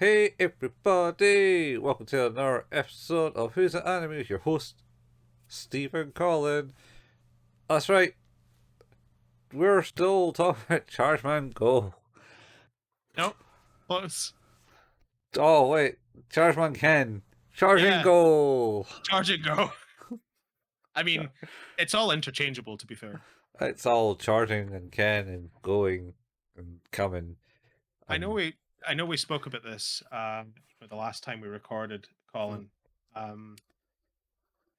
Hey everybody! Welcome to another episode of Who's an Anime with your host, Stephen Collin. That's right, we're still talking about Chargeman Go. Nope. Close. Oh wait, Chargeman Ken. Charging Yeah. Go! Charge and go. I mean, it's all interchangeable to be fair. It's all charging and Ken and going and coming. I know And we I know we spoke about this the last time we recorded, Colin. Um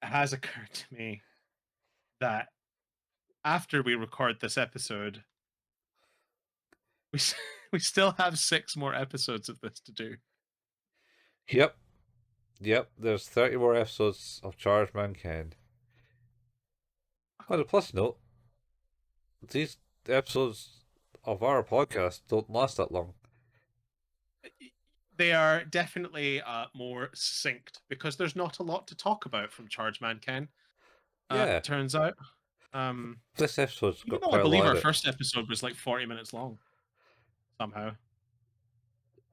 it has occurred to me that after we record this episode, we we still have 6 more episodes of this to do. yep, there's 30 more episodes of Chargeman Ken. On a plus note, these episodes of our podcast don't last that long. They are definitely more succinct because there's not a lot to talk about from Chargeman Ken. Yeah, It turns out. this episode's Even got though I quite a believe lot our in it. first episode was like 40 minutes long somehow.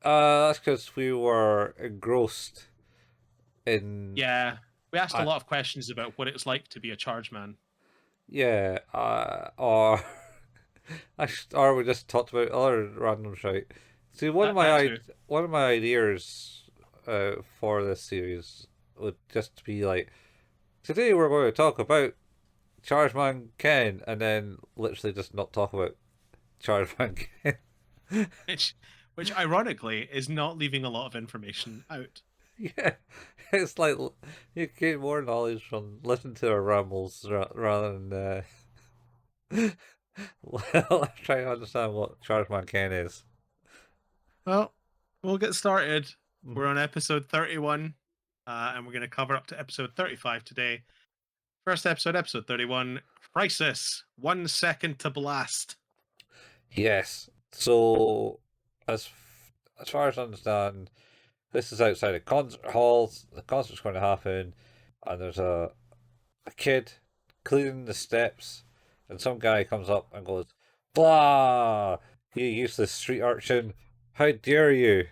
That's because we were engrossed in. Yeah, we asked a Uh, lot of questions about what it's like to be a charge man. yeah, or or we just talked about other random shit. See, That too. one of my ideas for this series would just be like, today we're going to talk about Chargeman Ken, and then literally just not talk about Chargeman Ken. which, which ironically is not leaving a lot of information out. Yeah, it's like you get more knowledge from listening to our rambles rather than well, try to understand what Chargeman Ken is. Well, we'll get started. Mhm. We're on episode 31, and we're going to cover up to episode 35 today. First episode, episode 31, Crisis, 1 second to blast. Yes. So, as far as I understand, this is outside a concert hall. The concert's going to happen, and there's a kid cleaning the steps, and some guy comes up and goes, "Blah! You useless street urchin! How dare you!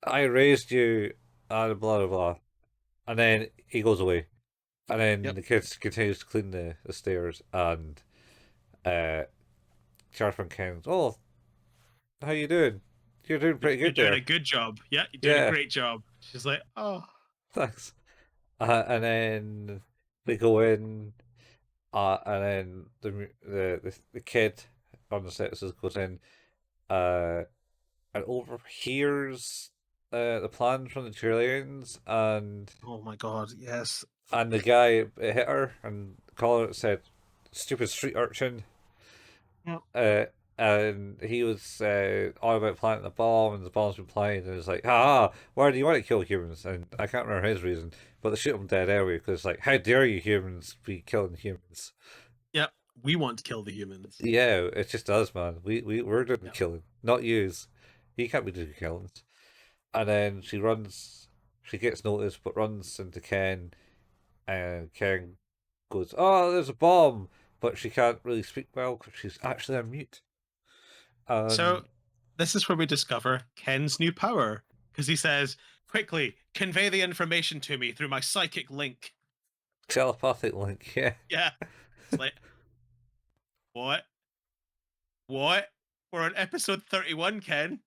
I raised you!" And blah blah blah. And then he goes away. And then Yep. the kid continues to clean the stairs, and uh, Charles Ken's, "Oh, how you doing? You're doing pretty You're good doing a there." good job. Yeah, you're doing a Yeah, great job. She's like, oh, thanks. And then they go in, and then the kid on the set goes in, uh, and overhears the plan from the Chileans, oh my god, yes. and the guy hit her and called it said, "Stupid street urchin." Yep. Uh, and he was all about planting the bomb, and the bomb's been planted, and it's like, "Ha! Why do you want to kill humans?" And I can't remember his reason, but they shoot him dead anyway because it's like, "How dare you humans be killing humans?" Yep. We want to kill the humans. Yeah, it's just us, man. We're doing the Yep. killing, not yous. You can't be doing killings. And then she runs. She gets noticed, but runs into Ken, and Ken goes, "Oh, there's a bomb," but she can't really speak well because she's actually on mute. So And this is where we discover Ken's new power because he says, "Quickly, convey the information to me through my psychic link." telepathic link, yeah. Yeah. It's like, what? What? We're on episode 31, Ken.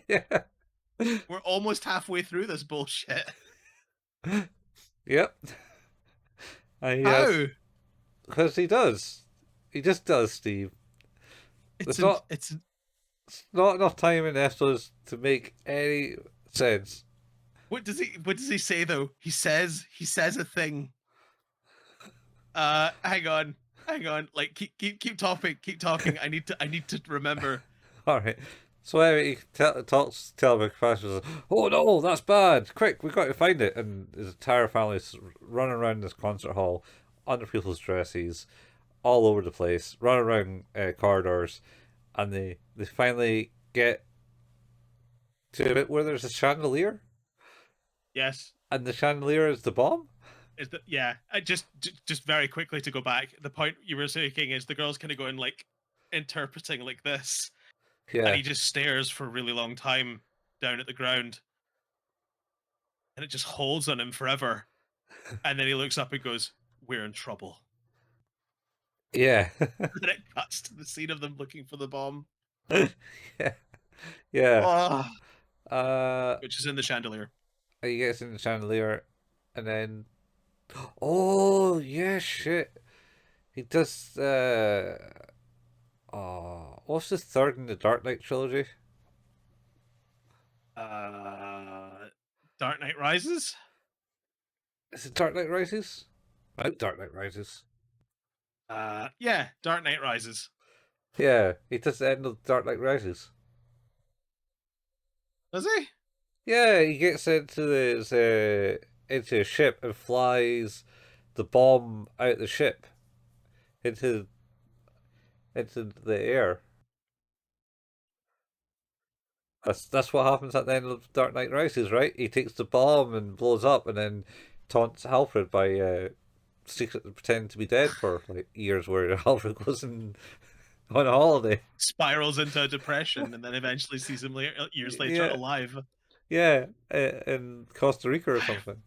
Yeah. We're almost halfway through this bullshit. Yep. And he has, How? because he does. He just does, Steve. It's There's an not it's not enough time in the episodes to make any sense. what does he say though? He says a thing. Hang on. Hang on. Like keep talking, keep talking. I need to remember. Alright. So anyway, he talks to Televic says, "Oh no, that's bad! Quick, we got to find it!" And his entire family's running around this concert hall, under people's dresses, all over the place, running around corridors, and they finally get to a bit where there's a chandelier, Yes. and the chandelier is the bomb. Is that yeah? I just very quickly to go back. The point you were making is the girl's kind of going like interpreting like this, and Yeah, he just stares for a really long time down at the ground, and it just holds on him forever. And then he looks up and goes, "We're in trouble." Yeah. And then it cuts to the scene of them looking for the bomb, Yeah. Yeah. oh, Uh, which is in the chandelier. he gets in the chandelier, and then oh yeah, shit. He does. Oh, what's the third in the Dark Knight trilogy? Uh, Dark Knight Rises. Is it Dark Knight Rises? Oh, Dark Knight Rises. Yeah, Dark Knight Rises. Yeah, he does the end of Dark Knight Rises. Does he? Yeah, he gets into a ship and flies the bomb out the ship into into the air. That's what happens at the end of Dark Knight Rises, right? He takes the bomb and blows up, and then taunts Alfred by secretly pretending to be dead for like years, where Alfred goes on a holiday. Spirals into a depression, and then eventually sees him years later Yeah, alive. yeah, in Costa Rica or I something.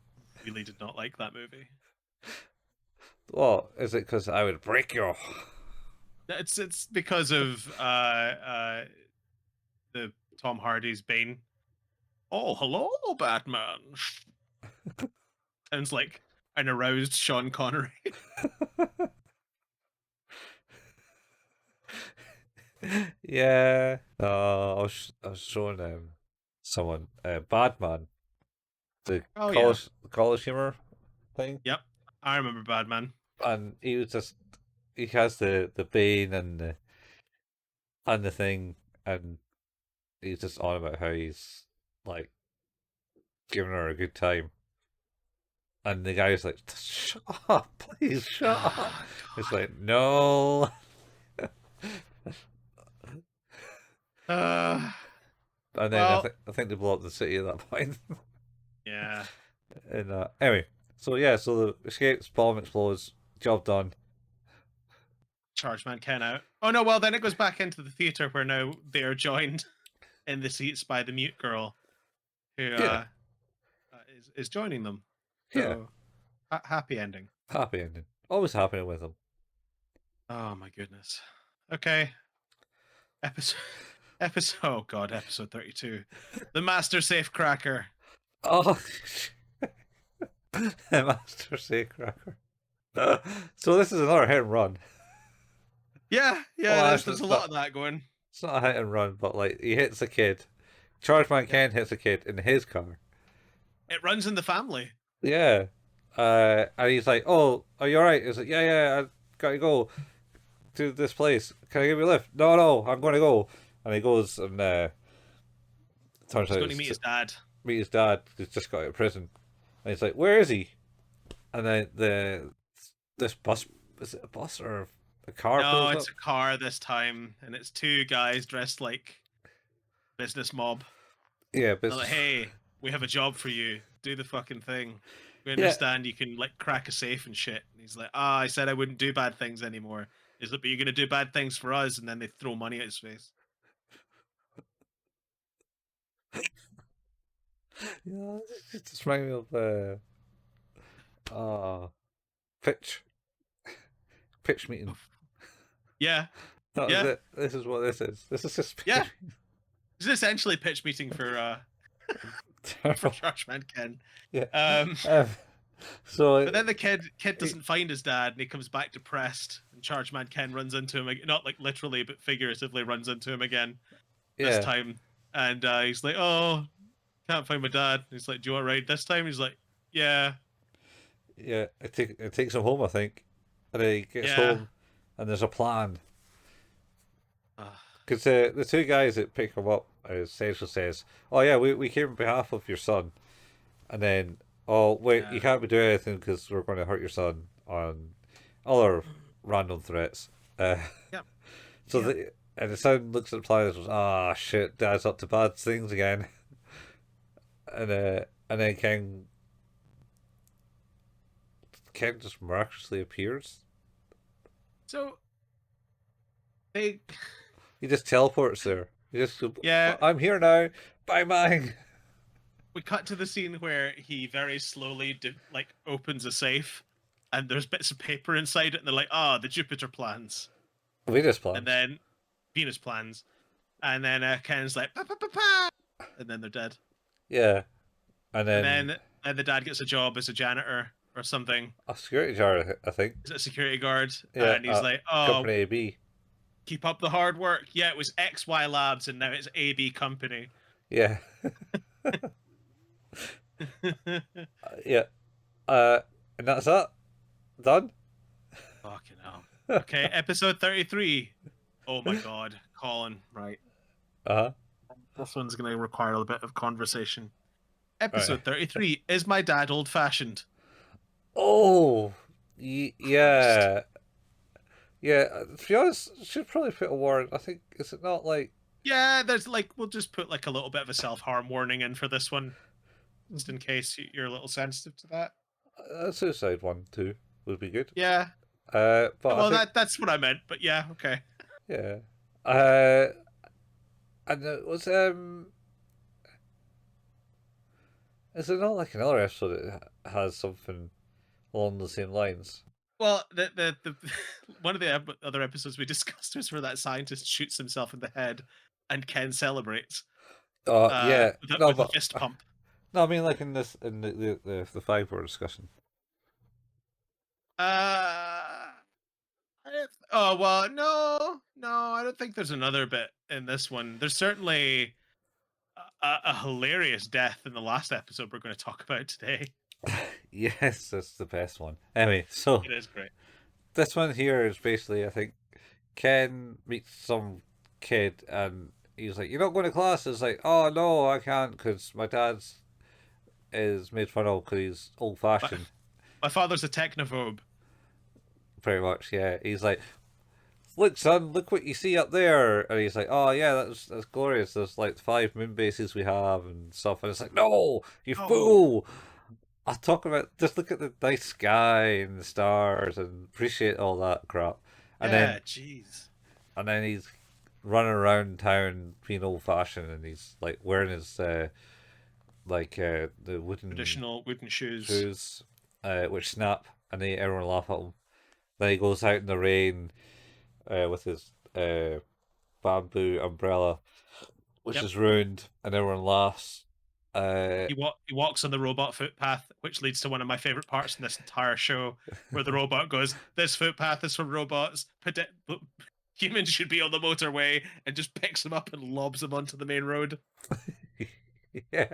really did not like that movie. Well, is it because I would break you? It's because of the Tom Hardy's Bane. Oh, hello, Batman. Sounds like an aroused Sean Connery. Yeah. I was showing someone Badman, Oh yeah. the college humor thing, Yep. I remember Batman. and he has the Bane and the thing, and he's just on about how he's like giving her a good time, and the guy's like, "Shut up, please, shut up." God. It's like, no, Uh, and then well, I think they blow up the city at that point. yeah. And anyway, so yeah, so the escapes, bomb explodes, job done. Chargeman Ken out. Oh no, well then it goes back into the theater where now they are joined in the seats by the mute girl who Yeah, is joining them. yeah, So happy ending. happy ending. Always happening with them. Oh my goodness. Okay. Episode episode oh god, episode 32. The Master Safe Cracker. Oh, Master Safecracker. So this is another hit and run. Yeah, Well, yeah, actually, there's a lot of that going. it's not a hit and run, but like he hits a kid. Chargeman Yeah. Ken hits a kid in his car. It runs in the family. Yeah. And he's like, "Oh, are you alright?" He's like, "Yeah, yeah, I gotta go to this place. Can I give you a lift?" "No, no, I'm gonna go." And he goes and turns He's out going to it's meet to his dad. meet his dad, who's just got out of prison. And he's like, "Where is he?" And then this bus, is it a bus or a car, No, pulls up? it's a car this time, and it's two guys dressed like business mob. Yeah, They're like, "Hey, we have a job for you. Do the fucking thing. We yeah, understand you can like crack a safe and shit." And he's like, "Ah, I said I wouldn't do bad things anymore." He's like, "But you're gonna do bad things for us," and then they throw money at his face. yeah. It just reminds me of uh, pitch pitch meeting. Yeah, That was yeah, it. This is what this is. This is just yeah. pitch It's essentially a pitch meeting for terrible. Chargeman Ken. Yeah. Um, Um, so but then the kid doesn't find his dad, and he comes back depressed. And Chargeman Ken runs into him, not like literally, but figuratively runs into him again this yeah, time. And he's like, "Oh, can't find my dad." And he's like, "Do you want to ride this time?" He's like, "Yeah, yeah. It takes him home, I think, and then he gets yeah." home, and there's a plan. Uh, Because the two guys that pick him up, essentially says, "Oh yeah, we came on behalf of your son," and then, "Oh wait, you yeah, can't be doing anything because we're going to hurt your son," on other random threats. Uh, yep, so yep. and the son looks at the plan and goes, "Ah shit, Dad's up to bad things again," and then Ken just miraculously appears. So they, He just teleports there. He just goes, yeah, "I'm here now." Bang bang. We cut to the scene where he very slowly like opens a safe, and there's bits of paper inside it, and they're like, "Ah, the Jupiter plans," Venus and plans. then Venus plans, and then Ken's like, "Pa pa pa pa," and then they're dead. Yeah. And And then then the dad gets a job as a janitor or something, a security guard, I think. as a security guard, Yeah, and he's like, "Oh, Company AB. keep up the hard work." Yeah, it was XY Labs, and now it's AB Company. Yeah. Yeah. Uh, and that's it. Done. Fucking hell. Okay, episode 33. Oh my god, Colin. Right. Uh-huh. This one's going to require a bit of conversation. Right. Episode 33. Is my dad old fashioned? Oh, Christ. yeah. Yeah, to be honest, should probably put a warrant. I think, is it not like Yeah, there's like, we'll just put like a little bit of a self harm warning in for this one, just in case you're a little sensitive to that. a suicide one too would be good. Yeah. But I Well, think, that's what I meant, but yeah, okay. yeah. Uh, and it was, is there not like another episode that has something along the same lines? Well, the one of the other episodes we discussed was where that scientist shoots himself in the head and Ken celebrates Yeah. No, with a but fist pump. no, I mean like in this in the five we're discussing. Uh, oh well, no, I don't think there's another bit in this one. There's certainly a hilarious death in the last episode we're going to talk about today. Yes, that's the best one. Anyway, so It is great. this one here is basically, I think, Ken meets some kid and he's like, "You're not going to class." It's like, "Oh no, I can't because my dad's is made fun of because he's old My, fashioned." my father's a technophobe. Pretty much, yeah. He's like, "Look, son, look what you see up there," and he's like, "Oh yeah, that's glorious. There's like 5 moon bases we have and stuff." And it's like, "No, you Oh, fool! I talk about just look at the nice sky and the stars and appreciate all that crap." And yeah, then jeez. he's running around town being old fashioned and he's like wearing his the wooden Traditional wooden shoes. shoes which snap and they everyone laugh at him. Then he goes out in the rain with his bamboo umbrella which Yep. is ruined and everyone laughs. He walks on the robot footpath, which leads to one of my favorite parts in this entire show, where the robot goes, "This footpath is for robots. Humans should be on the motorway," and just picks him up and lobs him onto the main road. Yeah,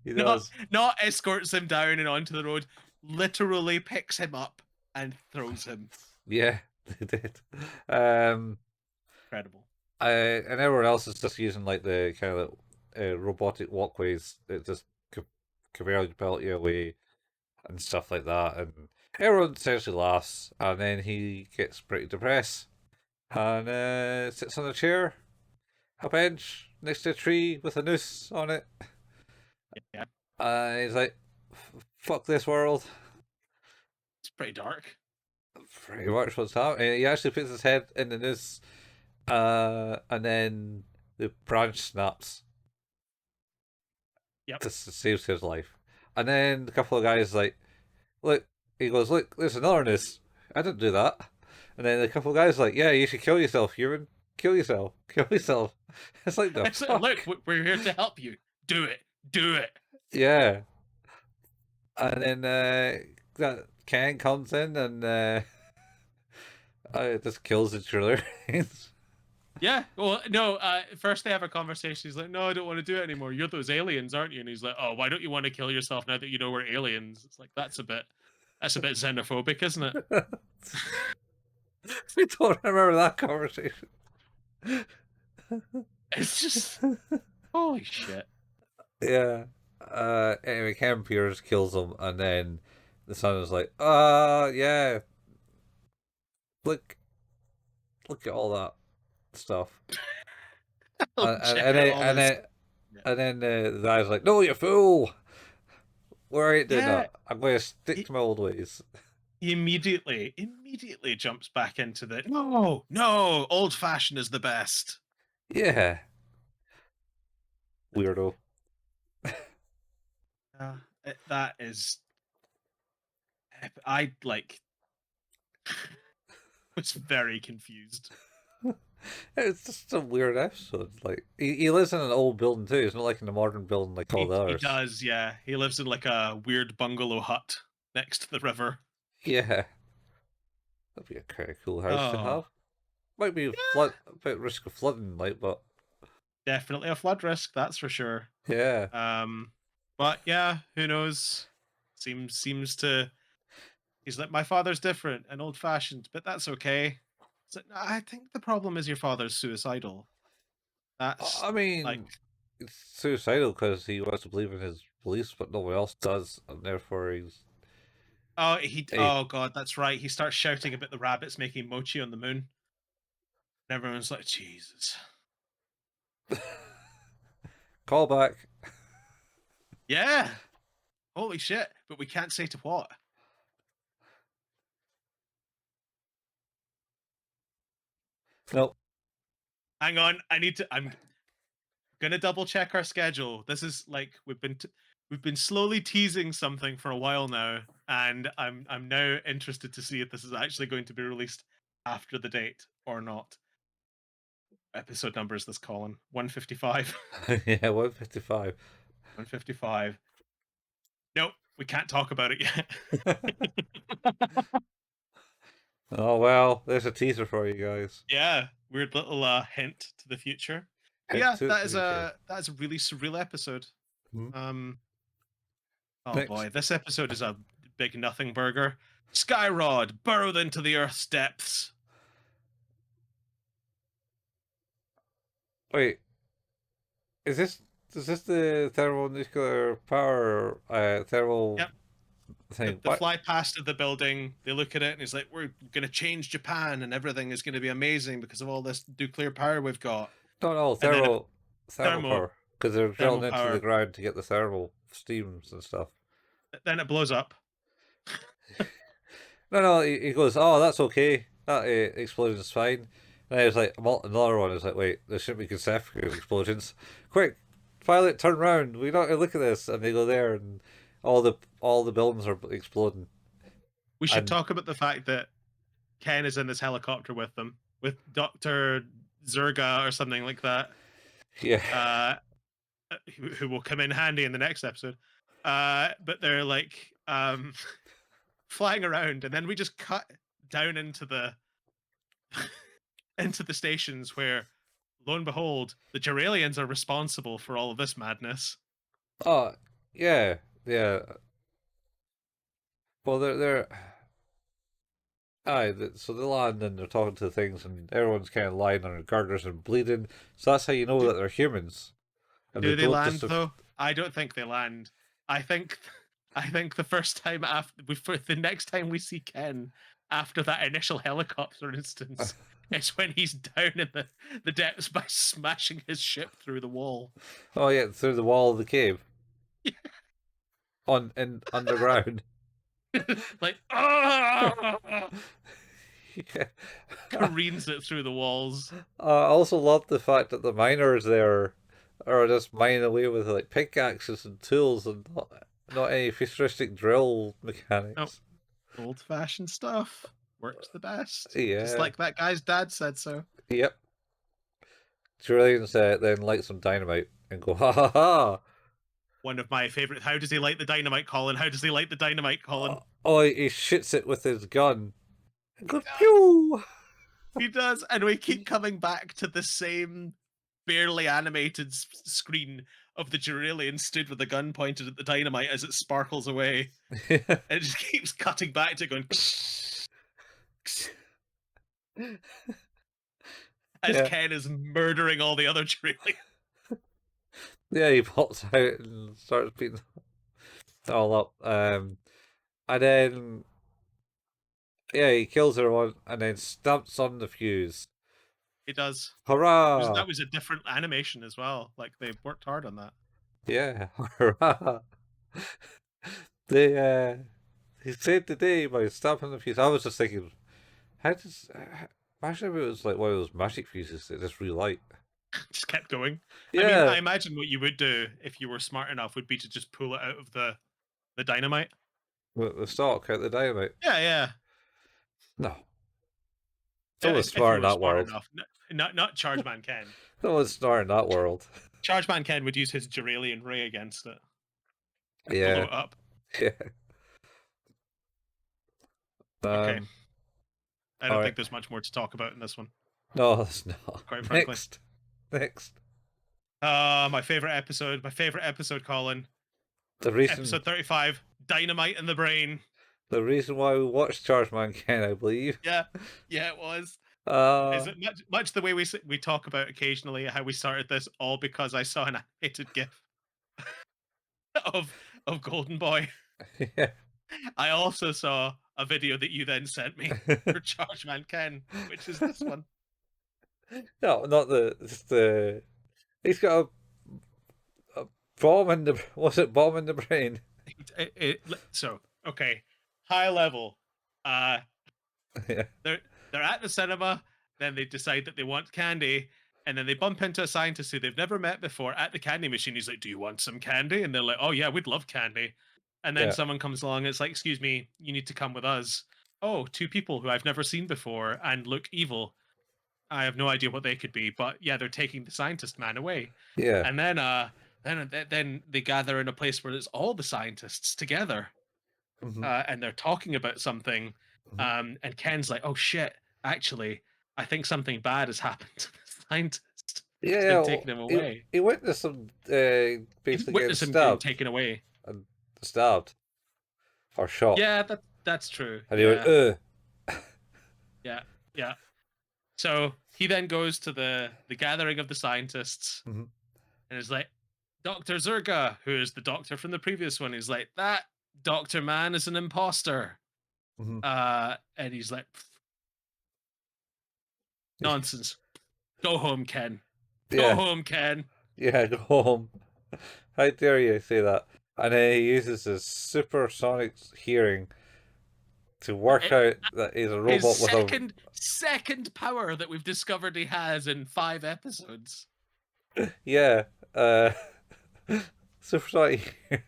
he Not does. not escorts him down and onto the road. Literally picks him up and throws him. Yeah, they did. Um, Incredible. and everyone else is just using like the kind of robotic walkways that just conveyor belt you away and stuff like that. And everyone essentially laughs, and then he gets pretty depressed and sits on a chair, a bench next to a tree with a noose on it. Yeah, And he's like, "Fuck this world." it's pretty dark. Pretty much what's happening. He actually puts his head in the noose, and then the branch snaps. Yep. This saves his life. And then a couple of guys like, "Look," he goes, "Look, there's another noose. I didn't do that." And then a couple of guys like, "Yeah, you should kill yourself, human. Kill yourself. Kill yourself." It's like the I said, "Look, fuck. we're here to help you. Do it. Do it." Yeah. And then that Ken comes in and just kills the driller. Yeah. Well, no. First they have a conversation. He's like, "No, I don't want to do it anymore. You're those aliens, aren't you?" And he's like, "Oh, why don't you want to kill yourself now that you know we're aliens?" It's like that's a bit xenophobic, isn't it? I don't remember that conversation. It's just holy shit. Yeah. Anyway, Ken Pierce kills him, and then the son is like, yeah, look, look at all that stuff." Oh, And and check and out then all and this. then, and then the guy's like, "No, you fool! Where ain't doing Yeah. that. I'm going to stick He, to my old ways." he immediately jumps back into the no, old fashioned is the best. Yeah. weirdo. Yeah, that is. I like was very confused. It's just a weird episode. Like he lives in an old building too. It's not like in a modern building like all the He others. does, yeah. He lives in like a weird bungalow hut next to the river. Yeah, that'd be a kind of cool house to Oh, have. Might be yeah, flood, a bit risk of flooding, like, but definitely a flood risk, that's for sure. yeah. Um, but yeah, who knows? Seems to. He's like, my father's different and old fashioned, but that's okay. It's like, "No, I think the problem is your father's suicidal. That's I like, mean, it's suicidal because he wants to believe in his beliefs, but no one else does, and therefore he's a oh god, that's right. He starts shouting about the rabbits making mochi on the moon, and everyone's like, Jesus. callback. Yeah, holy shit. But we can't say to what. Nope. Hang on, I'm gonna double check our schedule. This is like we've been slowly teasing something for a while now, and I'm now interested to see if this is actually going to be released after the date or not. Episode number is this, Colin? 155. Yeah, 155. 155. Nope, we can't talk about it yet. Oh well, there's a teaser for you guys. Yeah, weird little hint to the future. But Head yeah, to the future. that is a really surreal episode. Hmm. Um, oh Next. boy, this episode is a big nothing burger. Skyrod burrowed into the Earth's depths. Wait, is this the thermonuclear power thermal Yep, thing? the What? fly past of the building. They look at it and he's like, "We're gonna change Japan, and everything is gonna be amazing because of all this nuclear power we've got." No, no, And then thermal thermo power. Because they're thermal drilling into the power. ground to get the thermal steams and stuff. Then it blows up. No, no, he goes, oh, that's okay. That explosion's fine. And I was like, another one. I was like, wait, there shouldn't be consecutive explosions. Quick, pilot, turn around. We don't look at this. And they go there, and all the buildings are exploding. We should And talk about the fact that Ken is in this helicopter with them, with Doctor Zerga or something like that. yeah, Uh, who will come in handy in the next episode. But they're like flying around, and then we just cut down into the into the stations where, lo and behold, the Duralians are responsible for all of this madness. oh, yeah, yeah. Well, they're aye. So they land and they're talking to things, and everyone's kind of lying on their girders and bleeding. So that's how you know Do, that they're humans, and they do they don't land just. though? I don't think they land. I think I think the first time after for the next time we see Ken after that initial helicopter instance is when he's down in the depths by smashing his ship through the wall. Oh yeah, through the wall of the cave on in underground. Like ah! Yeah. Careens it through the walls. I also love the fact that the miners there are just mining away with like pickaxes and tools and not any futuristic drill Oh, mechanics. old fashioned stuff works the best. Just Yeah. like that guy's dad said so. Yep. Trillians then light some dynamite and go ha ha ha. One of my favorite. How does he light the dynamite, Colin? How does he light the dynamite, Colin? Oh, he shoots it with his gun and goes pew. He does, and we keep coming back to the same barely animated screen of the Duralian stood with the gun pointed at the dynamite as it sparkles away. Yeah. And it just keeps cutting back to going as Yeah. Ken is murdering all the other Duralians. Yeah, he pops out and starts beating it all up. And then yeah, he kills everyone and then stamps on the fuse. He does. Hurrah! That was a different animation as well. Like they worked hard on that. Yeah, hurrah! They he saved the day by stamping the fuse. I was just thinking, how does imagine if it was like one of those magic fuses that just relight. Just kept going. I mean, I Yeah, imagine what you would do if you were smart enough would be to just pull it out of the dynamite. the stock out the dynamite. Yeah, yeah. No, no one's If you smart in were that smart world. enough, not Chargeman Ken. No one's smart in that world. Chargeman Ken would use his Duralian ray against it and blow Yeah, it up. yeah. Okay, Um. I All don't right. think there's much more to talk about in this one, No, it's not. quite frankly. Next, next. My favorite episode. My favorite episode, Colin. The reason, Episode 35. Dynamite in the brain. the reason why we watched Chargeman Ken, I believe. Yeah, yeah, it was. Is Uh, it much the way we talk about occasionally how we started this all because I saw an animated GIF of Golden Boy. yeah. I also saw a video that you then sent me for Chargeman Ken, which is this one. No, not the. Just the. He's got a bomb in the. Was it bomb in the brain? So okay, high level. Uh, Yeah, they're at the cinema, then they decide that they want candy, and then they bump into a scientist who they've never met before at the candy machine. He's like, "Do you want some candy?" And they're like, "Oh yeah, we'd love candy." And then yeah, someone comes along and it's like, "Excuse me, you need to come with us." Oh, two people who I've never seen before and look evil. I have no idea what they could be, but yeah, they're taking the scientist man away. yeah. And then they gather in a place where it's all the scientists together, Hmm. and they're talking about something. Hmm. And Ken's like, "Oh shit! Actually, I think something bad has happened to the scientist. Yeah, They've yeah. taken him He, away." he witnessed him He basically getting witnessed him getting stabbed taken away. and stabbed or shot, Yeah, that's true. and he went, Yeah, "Ugh." yeah, yeah. So he then goes to the gathering of the scientists Hmm. and is like, Dr. Zerga, who is the doctor from the previous one, he's like, that Dr. Man is an imposter. Hmm. And he's like, nonsense. Go home, Ken. Go Yeah, home, Ken. yeah. Go home. How dare you say that? And then he uses his supersonic hearing to work It- out that he's a his robot with a second power that we've discovered he has in 5 episodes. yeah. Supersonic hearing.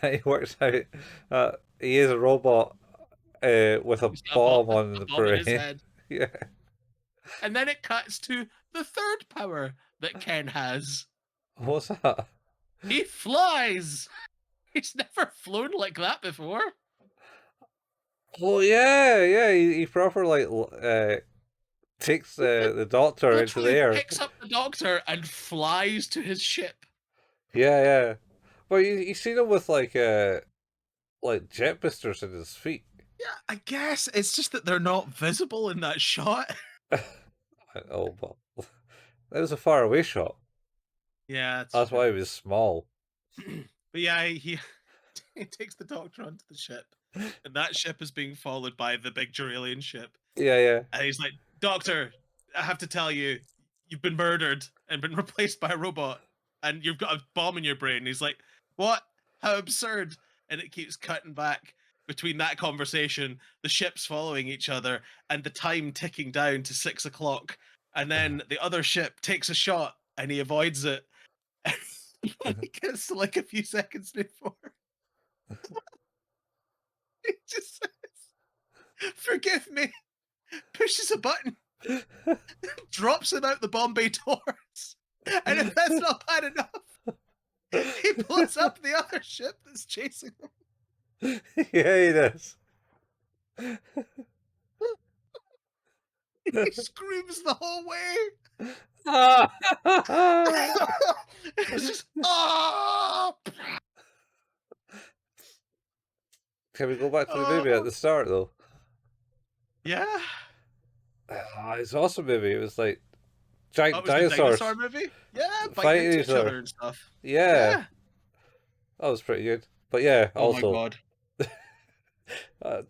He works out he is a robot with a He's got bomb on a the bomb in his brain. head. Yeah. And then it cuts to the third power that Ken has. What's that? He flies. He's never flown like that before. Oh yeah, yeah. He proper like takes the doctor into the Literally air. picks up the doctor and flies to his ship. Yeah, yeah. Well, you seen him with like jet boosters in his feet. Yeah, I guess it's just that they're not visible in that shot. Oh, but that was a far away shot. Yeah, That's why he was small. But yeah, he takes the doctor onto the ship, and that ship is being followed by the big Duralian ship. Yeah, yeah. And he's like, "Doctor, I have to tell you, you've been murdered and been replaced by a robot, and you've got a bomb in your brain." And he's like, "What? How absurd!" And it keeps cutting back between that conversation, the ships following each other, and the time ticking down to 6 o'clock. And then the other ship takes a shot, and he avoids it. And he gets to like a few seconds before. He just says, "Forgive me," pushes a button, drops him out the Bombay doors. And if that's not bad enough, he blows up the other ship that's chasing him. Yeah, he does. He screams the whole way. It's just, oh! Can we go back to the movie at the start though? Yeah. It's an awesome movie. It was like Oh, giant it was the dinosaurs dinosaur movie? Yeah, biting fighting into each each other other. and stuff. Yeah, Yeah. that was pretty good. But yeah, Oh my also, god.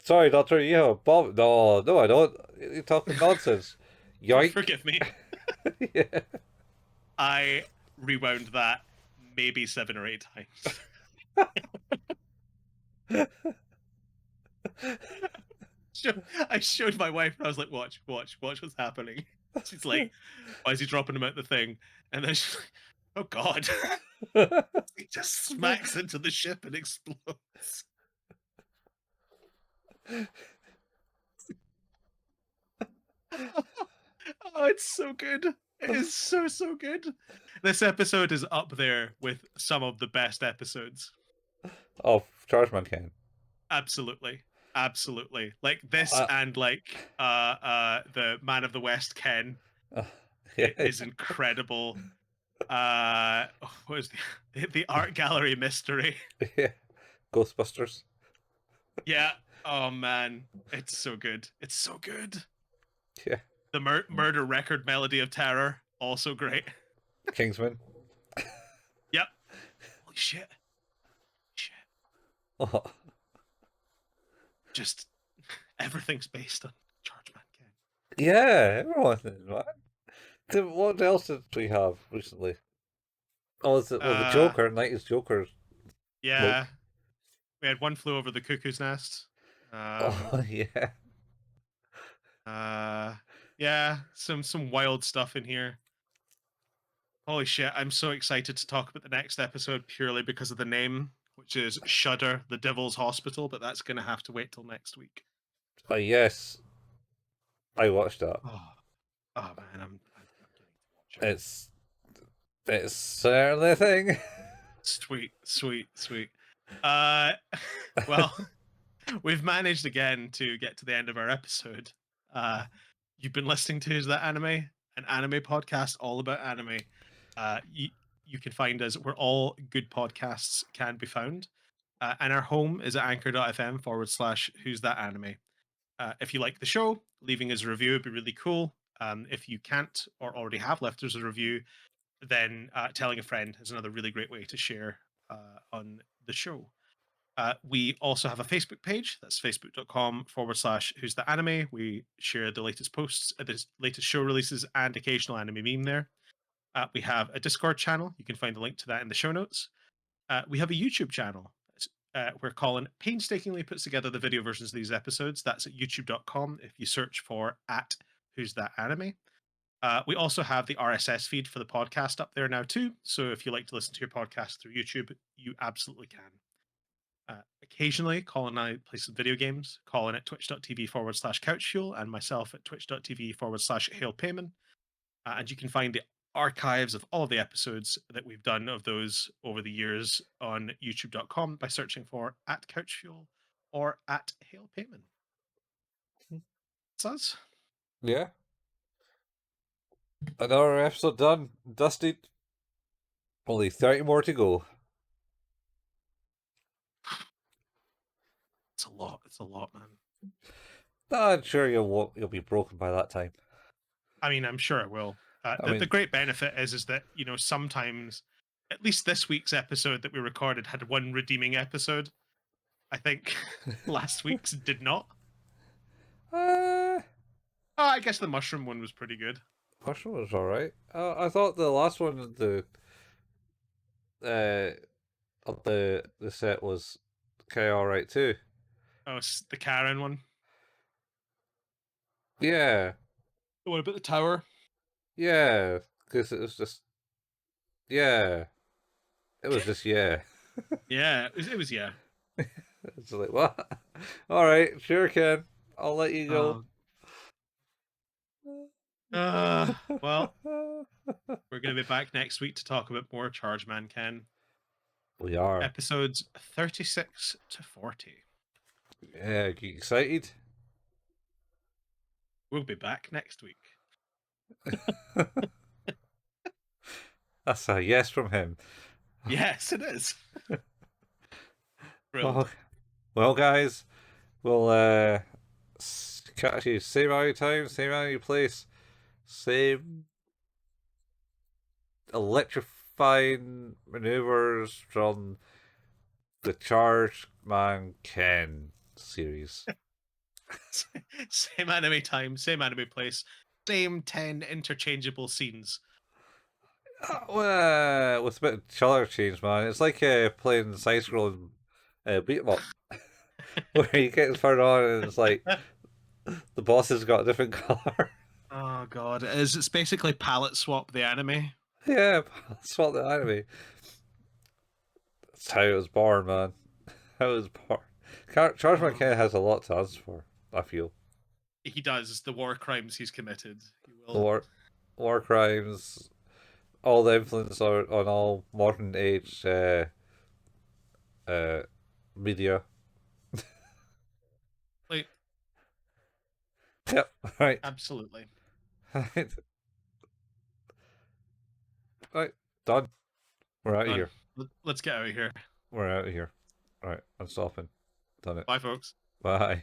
sorry, Doctor, you have a bomb. No, no, I don't. You're talking nonsense. Yoink. Forgive me. Yeah. I rewound that maybe 7 or 8 times. I showed my wife and I was like, watch what's happening. She's like, why is he dropping him out the thing? And then she's like, oh God. He just smacks into the ship and explodes. Oh, it's so good. It is so, so good. This episode is up there with some of the best episodes. Oh, Chargeman Ken. Absolutely. Absolutely. Like this Uh, and like the Man of the West Ken uh, yeah, is incredible. What is the art gallery mystery? yeah. Ghostbusters. Yeah. Oh man, it's so good. It's so good. Yeah. The murder record melody of terror, also great. Kingsman. Yep. Holy shit. Shit. Oh, Just everything's based on Chargeman Ken. yeah, everyone is, man. What else did we have recently? Oh, was it, well, the Uh, Joker, 90s Joker yeah. smoke. We had One Flew Over the Cuckoo's Nest. Um, Oh, yeah. uh, yeah, some wild stuff in here. Holy shit, I'm so excited to talk about the next episode purely because of the name, which is Shudder, the Devil's Hospital, but that's going to have to wait till next week. Oh, yes. I watched that. Oh, oh man, I'm getting to watch it. It's it's certainly a thing. Sweet, sweet, sweet. Uh, well, we've managed again to get to the end of our episode. You've been listening to Is That Anime, an anime podcast all about anime. You can find us where all good podcasts can be found. And our home is at anchor.fm/ Who's That Anime. If you like the show, leaving us a review would be really cool. If you can't or already have left us a review, then telling a friend is another really great way to share on the show. We also have a Facebook page. That's facebook.com/ Who's the Anime. We share the latest posts, the latest show releases, and occasional anime meme there. We have a Discord channel. You can find a link to that in the show notes. We have a YouTube channel where Colin painstakingly puts together the video versions of these episodes. That's at youtube.com if you search for at Who's That Anime. We also have the RSS feed for the podcast up there now too. So if you like to listen to your podcast through YouTube, you absolutely can. Occasionally, Colin and I play some video games. Colin at twitch.tv/couchfuel and myself at twitch.tv/hailpayman. And you can find the archives of all of the episodes that we've done of those over the years on youtube.com by searching for at couchfuel or at hailpayman. That's us. Yeah. Another episode done. Dusted. Only 30 more to go. It's a lot. It's a lot, man. I'm sure you'll be broken by that time. I mean, I'm sure it will. The great benefit is that, you know, sometimes, at least this week's episode that we recorded had one redeeming episode. I think last week's did not. Uh, I guess the mushroom one was pretty good. Mushroom was alright. I thought the last one, of the set was kind of alright too. Oh, the Karen one. Yeah, What about the tower? yeah, because it was just, yeah, it was just, yeah. Yeah, it was yeah. It's like, what? Alright, sure, Ken. I'll let you go. Well, we're going to be back next week to talk about more Chargeman Ken. We are. Episodes 36 to 40. Yeah, get excited. We'll be back next week. That's a yes from him. Yes, it is. Well, guys, we'll catch you same hour time, same hour place, same electrifying maneuvers from the Chargeman Ken series. Same anime time, same anime place, same 10 interchangeable scenes. Well, with a bit of color change, man. It's like playing side-scrolling beat 'em up, where you get further on and it's like the boss has got a different color. Oh god, it's basically palette swap the anime. Yeah, that's what the anime. That's how it was born, man. How it was born. Chargeman Ken has a lot to answer for, I feel. He does the war crimes he's committed. He will. War, war crimes, all the influence on all modern age uh, media. Like, Yep, right. absolutely. Right, right. Done. We're out of Done. here. Let's get out of here. We're out of here. Right, I'm stopping. Done it. Bye, folks. Bye.